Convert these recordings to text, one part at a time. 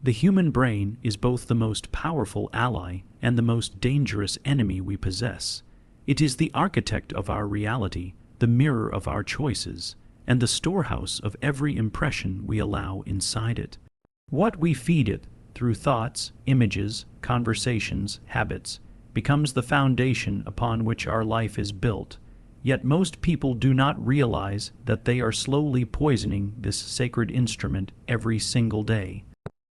The human brain is both the most powerful ally and the most dangerous enemy we possess. It is the architect of our reality, the mirror of our choices, and the storehouse of every impression we allow inside it. What we feed it, through thoughts, images, conversations, habits, becomes the foundation upon which our life is built. Yet most people do not realize that they are slowly poisoning this sacred instrument every single day.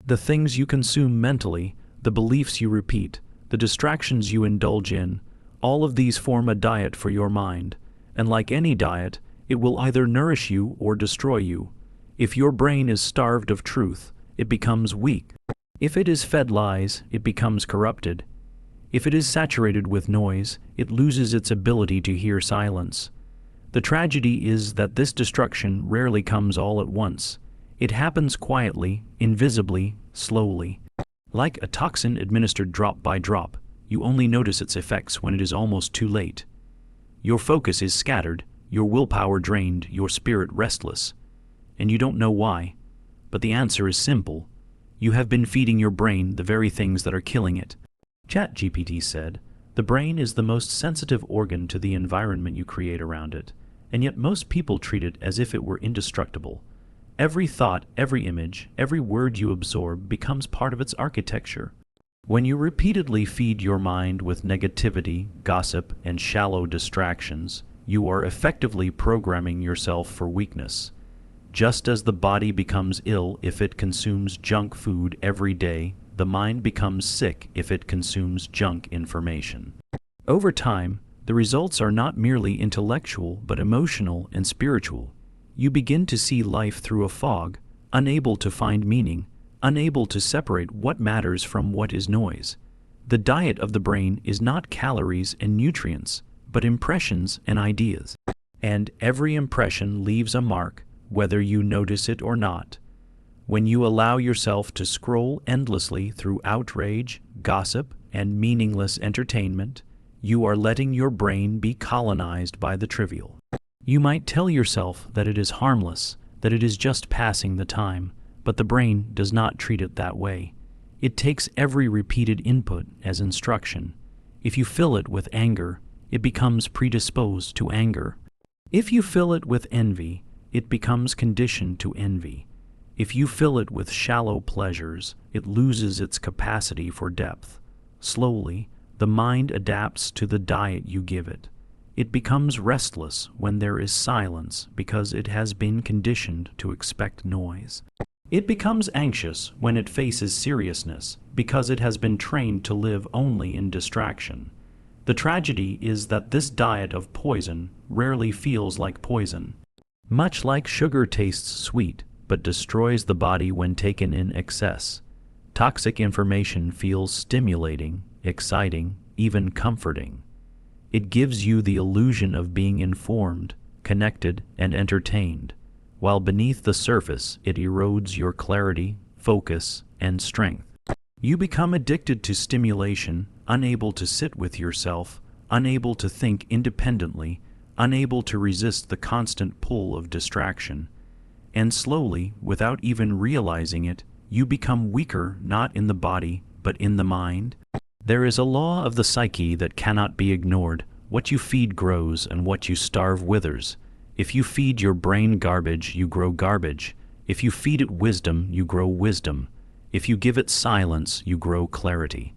The things you consume mentally, the beliefs you repeat, the distractions you indulge in, all of these form a diet for your mind, and like any diet, it will either nourish you or destroy you. If your brain is starved of truth, it becomes weak. If it is fed lies, it becomes corrupted. If it is saturated with noise, it loses its ability to hear silence. The tragedy is that this destruction rarely comes all at once. It happens quietly, invisibly, slowly. Like a toxin administered drop by drop, you only notice its effects when it is almost too late. Your focus is scattered, your willpower drained, your spirit restless. And you don't know why. But the answer is simple. You have been feeding your brain the very things that are killing it. ChatGPT said, "The brain is the most sensitive organ to the environment you create around it, and yet most people treat it as if it were indestructible. Every thought, every image, every word you absorb becomes part of its architecture. When you repeatedly feed your mind with negativity, gossip, and shallow distractions, you are effectively programming yourself for weakness. Just as the body becomes ill if it consumes junk food every day, the mind becomes sick if it consumes junk information. Over time, the results are not merely intellectual but emotional and spiritual. You begin to see life through a fog, unable to find meaning, unable to separate what matters from what is noise. The diet of the brain is not calories and nutrients, but impressions and ideas. And every impression leaves a mark, whether you notice it or not. When you allow yourself to scroll endlessly through outrage, gossip, and meaningless entertainment, you are letting your brain be colonized by the trivial. You might tell yourself that it is harmless, that it is just passing the time, but the brain does not treat it that way. It takes every repeated input as instruction. If you fill it with anger, it becomes predisposed to anger. If you fill it with envy, it becomes conditioned to envy. If you fill it with shallow pleasures, it loses its capacity for depth. Slowly, the mind adapts to the diet you give it. It becomes restless when there is silence because it has been conditioned to expect noise. It becomes anxious when it faces seriousness because it has been trained to live only in distraction. The tragedy is that this diet of poison rarely feels like poison. Much like sugar tastes sweet, but destroys the body when taken in excess, toxic information feels stimulating, exciting, even comforting. It gives you the illusion of being informed, connected, and entertained, while beneath the surface it erodes your clarity, focus, and strength. You become addicted to stimulation, unable to sit with yourself, unable to think independently, unable to resist the constant pull of distraction. And slowly, without even realizing it, you become weaker not in the body, but in the mind. There is a law of the psyche that cannot be ignored. What you feed grows, and what you starve withers. If you feed your brain garbage, you grow garbage. If you feed it wisdom, you grow wisdom. If you give it silence, you grow clarity.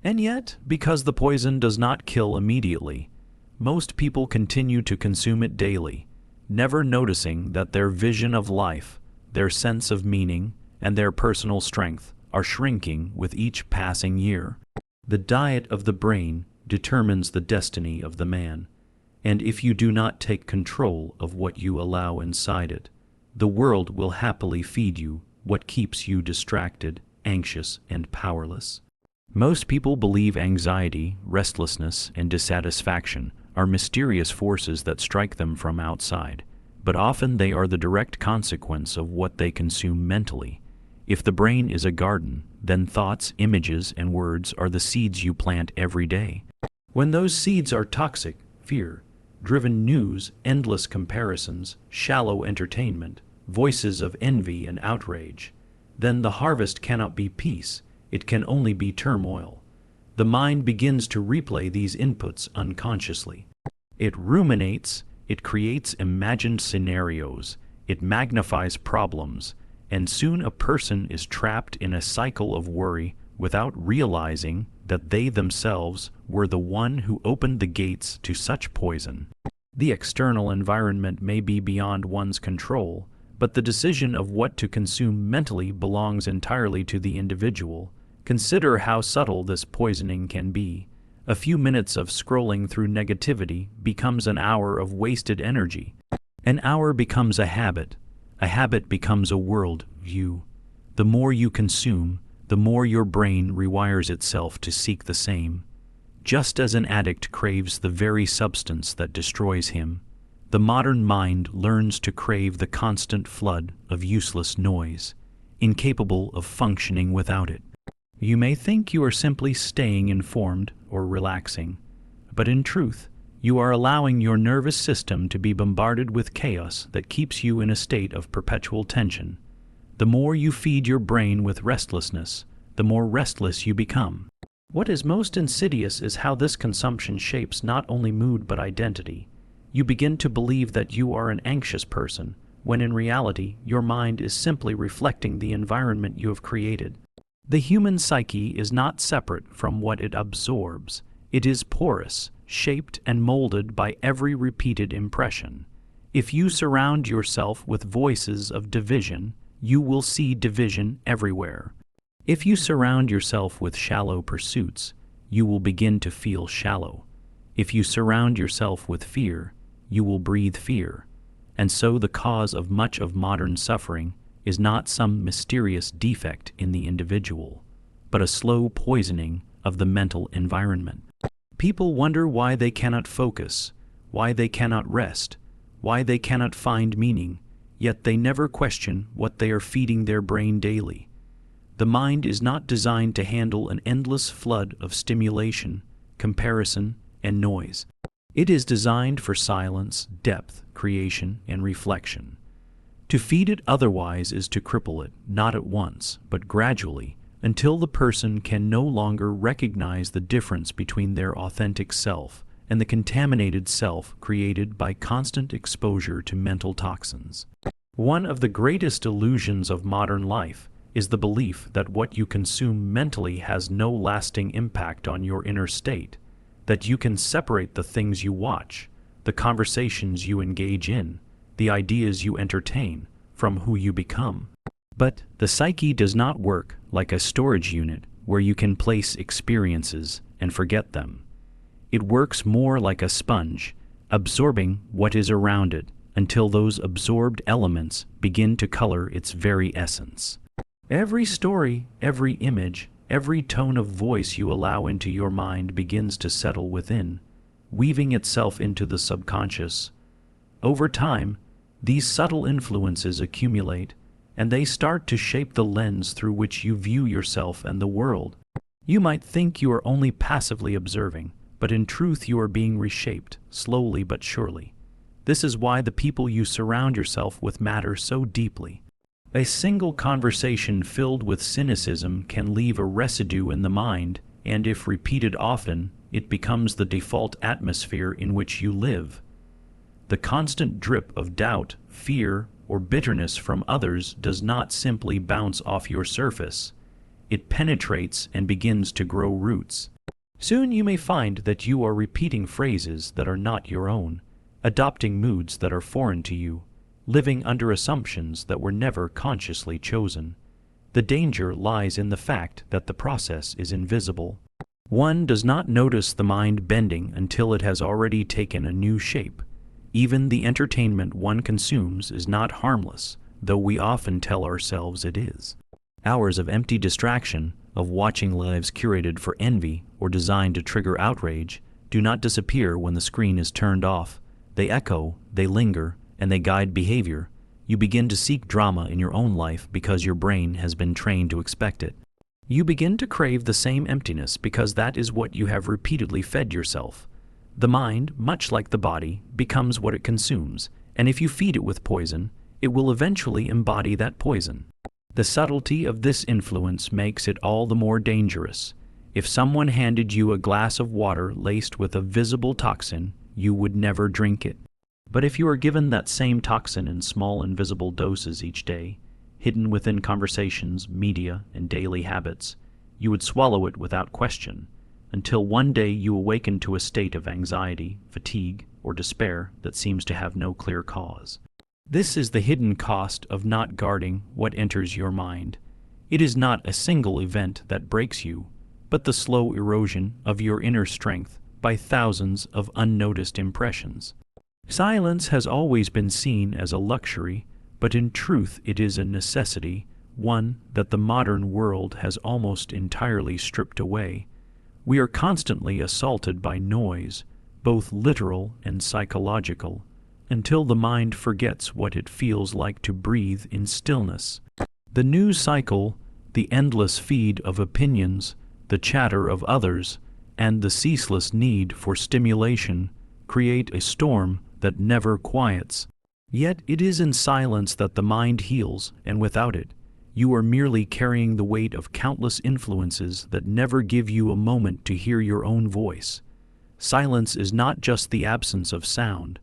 And yet, because the poison does not kill immediately, most people continue to consume it daily, never noticing that their vision of life, their sense of meaning, and their personal strength are shrinking with each passing year. The diet of the brain determines the destiny of the man, and if you do not take control of what you allow inside it, the world will happily feed you what keeps you distracted, anxious, and powerless. Most people believe anxiety, restlessness, and dissatisfaction are mysterious forces that strike them from outside, but often they are the direct consequence of what they consume mentally. If the brain is a garden, then thoughts, images, and words are the seeds you plant every day. When those seeds are toxic, fear-driven news, endless comparisons, shallow entertainment, voices of envy and outrage, then the harvest cannot be peace, it can only be turmoil. The mind begins to replay these inputs unconsciously. It ruminates, it creates imagined scenarios, it magnifies problems, and soon a person is trapped in a cycle of worry without realizing that they themselves were the one who opened the gates to such poison. The external environment may be beyond one's control, but the decision of what to consume mentally belongs entirely to the individual. Consider how subtle this poisoning can be. A few minutes of scrolling through negativity becomes an hour of wasted energy. An hour becomes a habit becomes a world view. The more you consume, the more your brain rewires itself to seek the same. Just as an addict craves the very substance that destroys him, the modern mind learns to crave the constant flood of useless noise, incapable of functioning without it. You may think you are simply staying informed or relaxing, but in truth, you are allowing your nervous system to be bombarded with chaos that keeps you in a state of perpetual tension. The more you feed your brain with restlessness, the more restless you become. What is most insidious is how this consumption shapes not only mood but identity. You begin to believe that you are an anxious person, when in reality your mind is simply reflecting the environment you have created. The human psyche is not separate from what it absorbs. It is porous, shaped and molded by every repeated impression. If you surround yourself with voices of division, you will see division everywhere. If you surround yourself with shallow pursuits, you will begin to feel shallow. If you surround yourself with fear, you will breathe fear. And so the cause of much of modern suffering is not some mysterious defect in the individual, but a slow poisoning of the mental environment. People wonder why they cannot focus, why they cannot rest, why they cannot find meaning, yet they never question what they are feeding their brain daily. The mind is not designed to handle an endless flood of stimulation, comparison, and noise. It is designed for silence, depth, creation, and reflection. To feed it otherwise is to cripple it, not at once, but gradually, until the person can no longer recognize the difference between their authentic self and the contaminated self created by constant exposure to mental toxins. One of the greatest illusions of modern life is the belief that what you consume mentally has no lasting impact on your inner state, that you can separate the things you watch, the conversations you engage in, the ideas you entertain, from who you become. But the psyche does not work like a storage unit where you can place experiences and forget them. It works more like a sponge, absorbing what is around it until those absorbed elements begin to color its very essence. Every story, every image, every tone of voice you allow into your mind begins to settle within, weaving itself into the subconscious. Over time, these subtle influences accumulate, and they start to shape the lens through which you view yourself and the world. You might think you are only passively observing, but in truth you are being reshaped, slowly but surely. This is why the people you surround yourself with matter so deeply. A single conversation filled with cynicism can leave a residue in the mind, and if repeated often, it becomes the default atmosphere in which you live. The constant drip of doubt, fear, or bitterness from others does not simply bounce off your surface. It penetrates and begins to grow roots. Soon you may find that you are repeating phrases that are not your own, adopting moods that are foreign to you, living under assumptions that were never consciously chosen. The danger lies in the fact that the process is invisible. One does not notice the mind bending until it has already taken a new shape. Even the entertainment one consumes is not harmless, though we often tell ourselves it is. Hours of empty distraction, of watching lives curated for envy or designed to trigger outrage, do not disappear when the screen is turned off. They echo, they linger, and they guide behavior. You begin to seek drama in your own life because your brain has been trained to expect it. You begin to crave the same emptiness because that is what you have repeatedly fed yourself. The mind, much like the body, becomes what it consumes, and if you feed it with poison, it will eventually embody that poison. The subtlety of this influence makes it all the more dangerous. If someone handed you a glass of water laced with a visible toxin, you would never drink it. But if you are given that same toxin in small invisible doses each day, hidden within conversations, media, and daily habits, you would swallow it without question, until one day you awaken to a state of anxiety, fatigue, or despair that seems to have no clear cause. This is the hidden cost of not guarding what enters your mind. It is not a single event that breaks you, but the slow erosion of your inner strength by thousands of unnoticed impressions. Silence has always been seen as a luxury, but in truth it is a necessity, one that the modern world has almost entirely stripped away. We are constantly assaulted by noise, both literal and psychological, until the mind forgets what it feels like to breathe in stillness. The news cycle, the endless feed of opinions, the chatter of others, and the ceaseless need for stimulation create a storm that never quiets. Yet it is in silence that the mind heals, and without it, you are merely carrying the weight of countless influences that never give you a moment to hear your own voice. Silence is not just the absence of sound.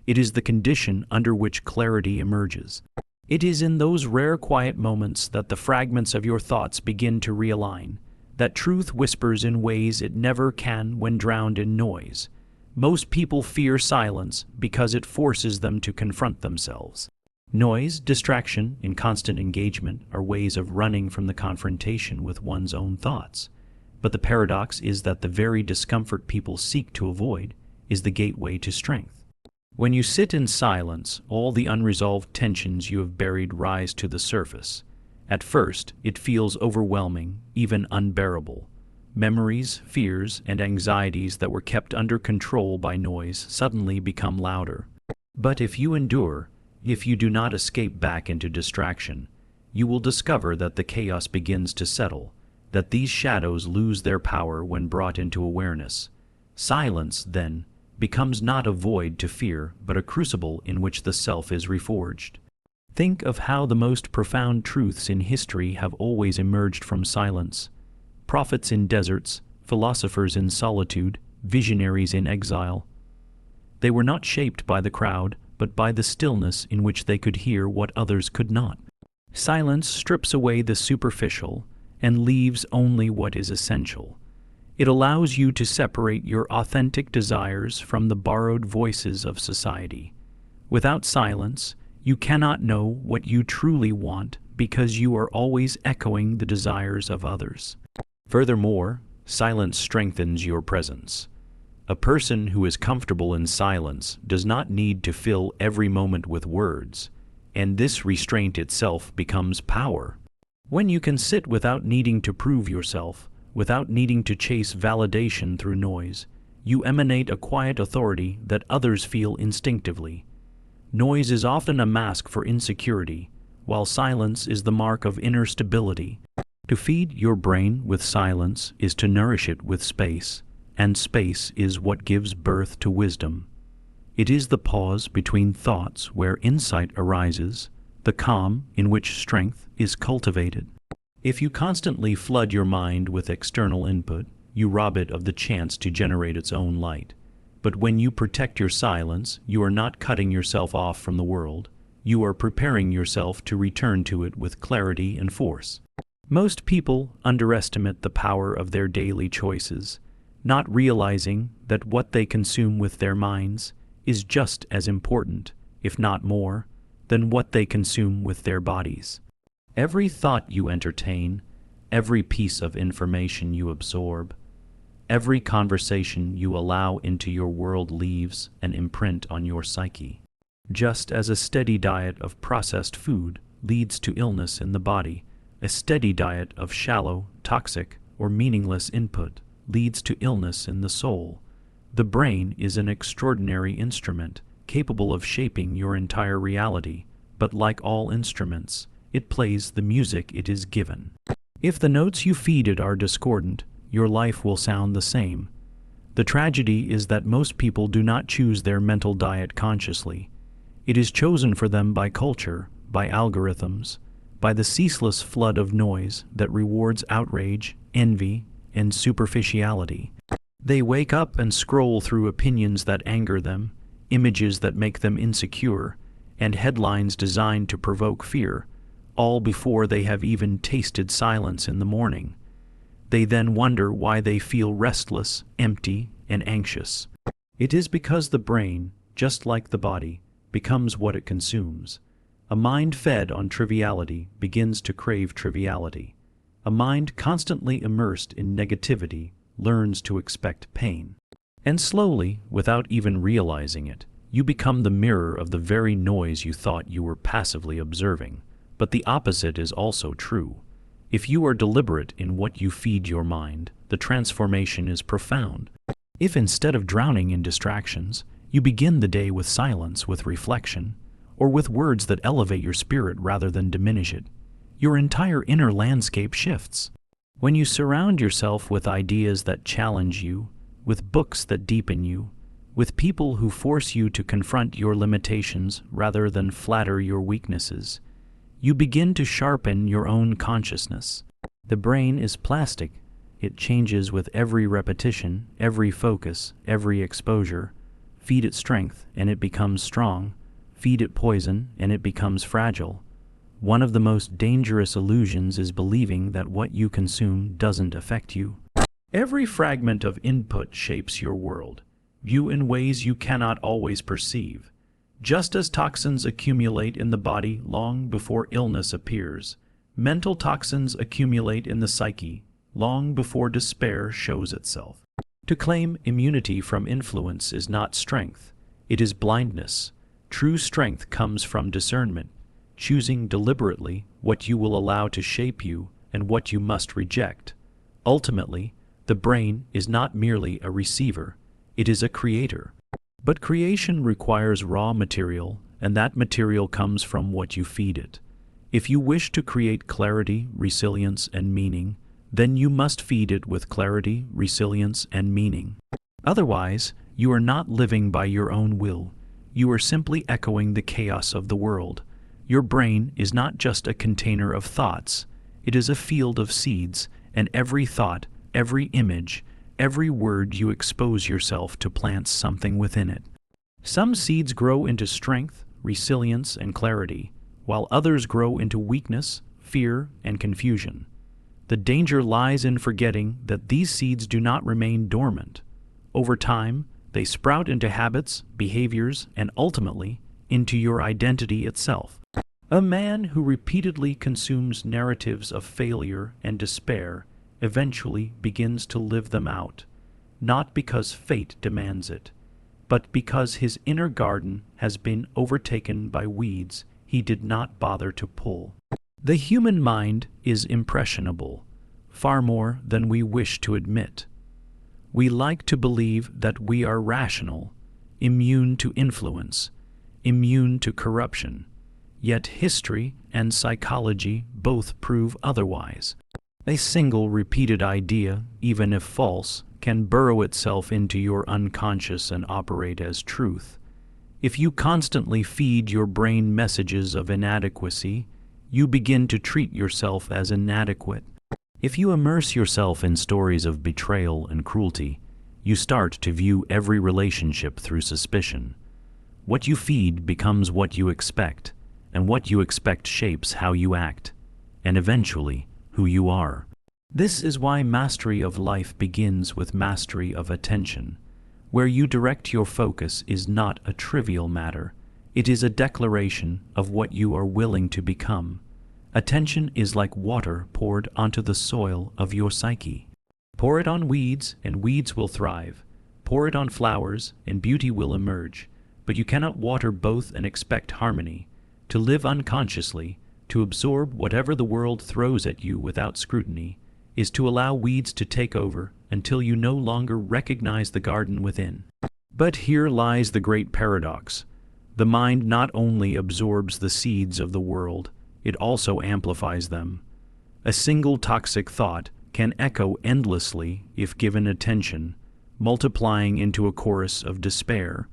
It is the condition under which clarity emerges. It is in those rare quiet moments that the fragments of your thoughts begin to realign, that truth whispers in ways it never can when drowned in noise. Most people fear silence because it forces them to confront themselves. Noise, distraction, and constant engagement are ways of running from the confrontation with one's own thoughts. But the paradox is that the very discomfort people seek to avoid is the gateway to strength. When you sit in silence, all the unresolved tensions you have buried rise to the surface. At first, it feels overwhelming, even unbearable. Memories, fears, and anxieties that were kept under control by noise suddenly become louder. But if you endure, if you do not escape back into distraction, you will discover that the chaos begins to settle, that these shadows lose their power when brought into awareness. Silence, then, becomes not a void to fear, but a crucible in which the self is reforged. Think of how the most profound truths in history have always emerged from silence. Prophets in deserts, philosophers in solitude, visionaries in exile. They were not shaped by the crowd, but by the stillness in which they could hear what others could not. Silence strips away the superficial and leaves only what is essential. It allows you to separate your authentic desires from the borrowed voices of society. Without silence, you cannot know what you truly want because you are always echoing the desires of others. Furthermore, silence strengthens your presence. A person who is comfortable in silence does not need to fill every moment with words, and this restraint itself becomes power. When you can sit without needing to prove yourself, without needing to chase validation through noise, you emanate a quiet authority that others feel instinctively. Noise is often a mask for insecurity, while silence is the mark of inner stability. To feed your brain with silence is to nourish it with space, and space is what gives birth to wisdom. It is the pause between thoughts where insight arises, the calm in which strength is cultivated. If you constantly flood your mind with external input, you rob it of the chance to generate its own light. But when you protect your silence, you are not cutting yourself off from the world. You are preparing yourself to return to it with clarity and force. Most people underestimate the power of their daily choices, not realizing that what they consume with their minds is just as important, if not more, than what they consume with their bodies. Every thought you entertain, every piece of information you absorb, every conversation you allow into your world leaves an imprint on your psyche. Just as a steady diet of processed food leads to illness in the body, a steady diet of shallow, toxic, or meaningless input leads to illness in the soul. The brain is an extraordinary instrument, capable of shaping your entire reality, but like all instruments, it plays the music it is given. If the notes you feed it are discordant, your life will sound the same. The tragedy is that most people do not choose their mental diet consciously. It is chosen for them by culture, by algorithms, by the ceaseless flood of noise that rewards outrage, envy, and superficiality. They wake up and scroll through opinions that anger them, images that make them insecure, and headlines designed to provoke fear, all before they have even tasted silence in the morning. They then wonder why they feel restless, empty, and anxious. It is because the brain, just like the body, becomes what it consumes. A mind fed on triviality begins to crave triviality. A mind constantly immersed in negativity learns to expect pain. And slowly, without even realizing it, you become the mirror of the very noise you thought you were passively observing. But the opposite is also true. If you are deliberate in what you feed your mind, the transformation is profound. If instead of drowning in distractions, you begin the day with silence, with reflection, or with words that elevate your spirit rather than diminish it, your entire inner landscape shifts. When you surround yourself with ideas that challenge you, with books that deepen you, with people who force you to confront your limitations rather than flatter your weaknesses, you begin to sharpen your own consciousness. The brain is plastic. It changes with every repetition, every focus, every exposure. Feed it strength, and it becomes strong. Feed it poison, and it becomes fragile. One of the most dangerous illusions is believing that what you consume doesn't affect you. Every fragment of input shapes your world, you in ways you cannot always perceive. Just as toxins accumulate in the body long before illness appears, mental toxins accumulate in the psyche long before despair shows itself. To claim immunity from influence is not strength, it is blindness. True strength comes from discernment, choosing deliberately what you will allow to shape you and what you must reject. Ultimately, the brain is not merely a receiver, it is a creator. But creation requires raw material, and that material comes from what you feed it. If you wish to create clarity, resilience, and meaning, then you must feed it with clarity, resilience, and meaning. Otherwise, you are not living by your own will. You are simply echoing the chaos of the world. Your brain is not just a container of thoughts. It is a field of seeds, and every thought, every image, every word you expose yourself to plants something within it. Some seeds grow into strength, resilience, and clarity, while others grow into weakness, fear, and confusion. The danger lies in forgetting that these seeds do not remain dormant. Over time, they sprout into habits, behaviors, and ultimately, into your identity itself. A man who repeatedly consumes narratives of failure and despair eventually begins to live them out, not because fate demands it, but because his inner garden has been overtaken by weeds he did not bother to pull. The human mind is impressionable, far more than we wish to admit. We like to believe that we are rational, immune to influence, immune to corruption, yet history and psychology both prove otherwise. A single repeated idea, even if false, can burrow itself into your unconscious and operate as truth. If you constantly feed your brain messages of inadequacy, you begin to treat yourself as inadequate. If you immerse yourself in stories of betrayal and cruelty, you start to view every relationship through suspicion. What you feed becomes what you expect, and what you expect shapes how you act, and eventually, who you are. This is why mastery of life begins with mastery of attention. Where you direct your focus is not a trivial matter. It is a declaration of what you are willing to become. Attention is like water poured onto the soil of your psyche. Pour it on weeds, and weeds will thrive. Pour it on flowers, and beauty will emerge. But you cannot water both and expect harmony. To live unconsciously, to absorb whatever the world throws at you without scrutiny, is to allow weeds to take over until you no longer recognize the garden within. But here lies the great paradox. The mind not only absorbs the seeds of the world, it also amplifies them. A single toxic thought can echo endlessly if given attention, multiplying into a chorus of despair.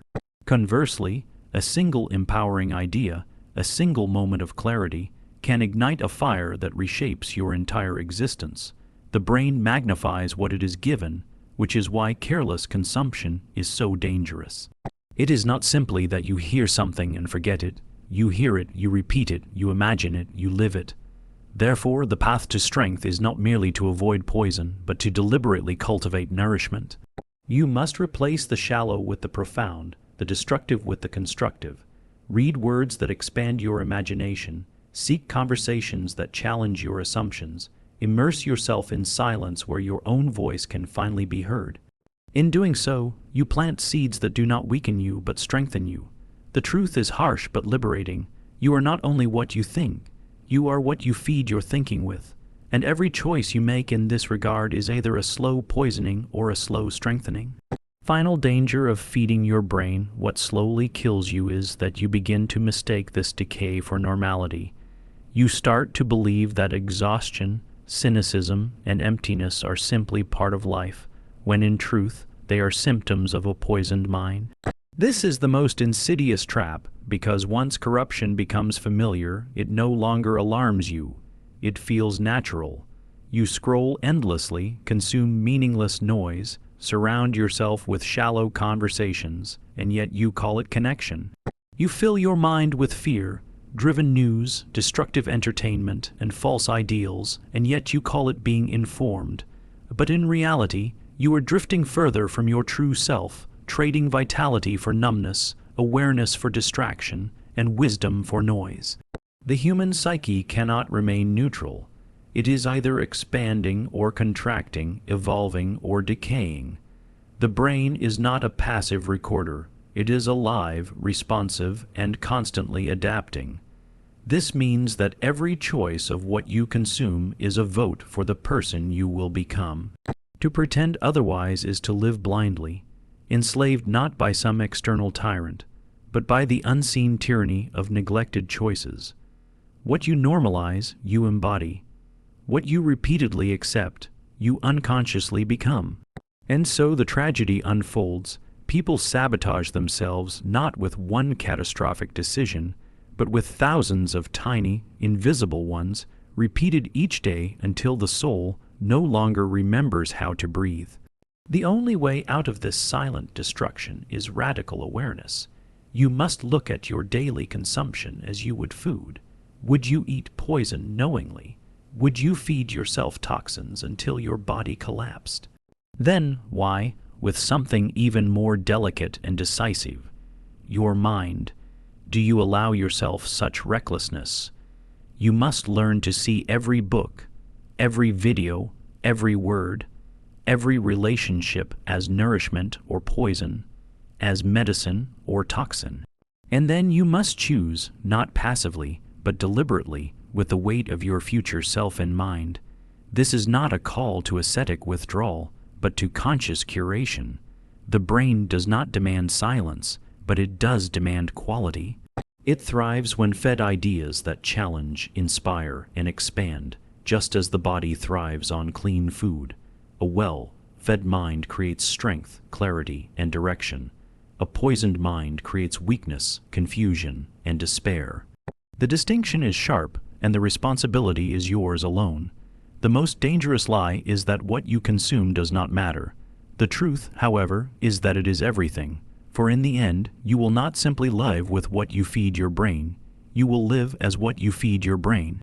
Conversely, a single empowering idea, a single moment of clarity, can ignite a fire that reshapes your entire existence. The brain magnifies what it is given, which is why careless consumption is so dangerous. It is not simply that you hear something and forget it. You hear it, you repeat it, you imagine it, you live it. Therefore, the path to strength is not merely to avoid poison, but to deliberately cultivate nourishment. You must replace the shallow with the profound, the destructive with the constructive. Read words that expand your imagination. Seek conversations that challenge your assumptions. Immerse yourself in silence where your own voice can finally be heard. In doing so, you plant seeds that do not weaken you but strengthen you. The truth is harsh but liberating. You are not only what you think, you are what you feed your thinking with. And every choice you make in this regard is either a slow poisoning or a slow strengthening. Final danger of feeding your brain what slowly kills you is that you begin to mistake this decay for normality. You start to believe that exhaustion, cynicism, and emptiness are simply part of life, when in truth they are symptoms of a poisoned mind. This is the most insidious trap, because once corruption becomes familiar, it no longer alarms you. It feels natural. You scroll endlessly, consume meaningless noise, surround yourself with shallow conversations, and yet you call it connection. You fill your mind with fear, driven news, destructive entertainment, and false ideals, and yet you call it being informed. But in reality, you are drifting further from your true self, trading vitality for numbness, awareness for distraction, and wisdom for noise. The human psyche cannot remain neutral. It is either expanding or contracting, evolving or decaying. The brain is not a passive recorder. It is alive, responsive, and constantly adapting. This means that every choice of what you consume is a vote for the person you will become. To pretend otherwise is to live blindly, enslaved not by some external tyrant, but by the unseen tyranny of neglected choices. What you normalize, you embody. What you repeatedly accept, you unconsciously become. And so the tragedy unfolds. People sabotage themselves not with one catastrophic decision, but with thousands of tiny, invisible ones, repeated each day until the soul no longer remembers how to breathe. The only way out of this silent destruction is radical awareness. You must look at your daily consumption as you would food. Would you eat poison knowingly? Would you feed yourself toxins until your body collapsed? Then, why, with something even more delicate and decisive, your mind, do you allow yourself such recklessness? You must learn to see every book, every video, every word, every relationship as nourishment or poison, as medicine or toxin. And then you must choose, not passively, but deliberately, with the weight of your future self in mind. This is not a call to ascetic withdrawal, but to conscious curation. The brain does not demand silence, but it does demand quality. It thrives when fed ideas that challenge, inspire, and expand, just as the body thrives on clean food. A well-fed mind creates strength, clarity, and direction. A poisoned mind creates weakness, confusion, and despair. The distinction is sharp, and the responsibility is yours alone. The most dangerous lie is that what you consume does not matter. The truth, however, is that it is everything. For in the end, you will not simply live with what you feed your brain. You will live as what you feed your brain.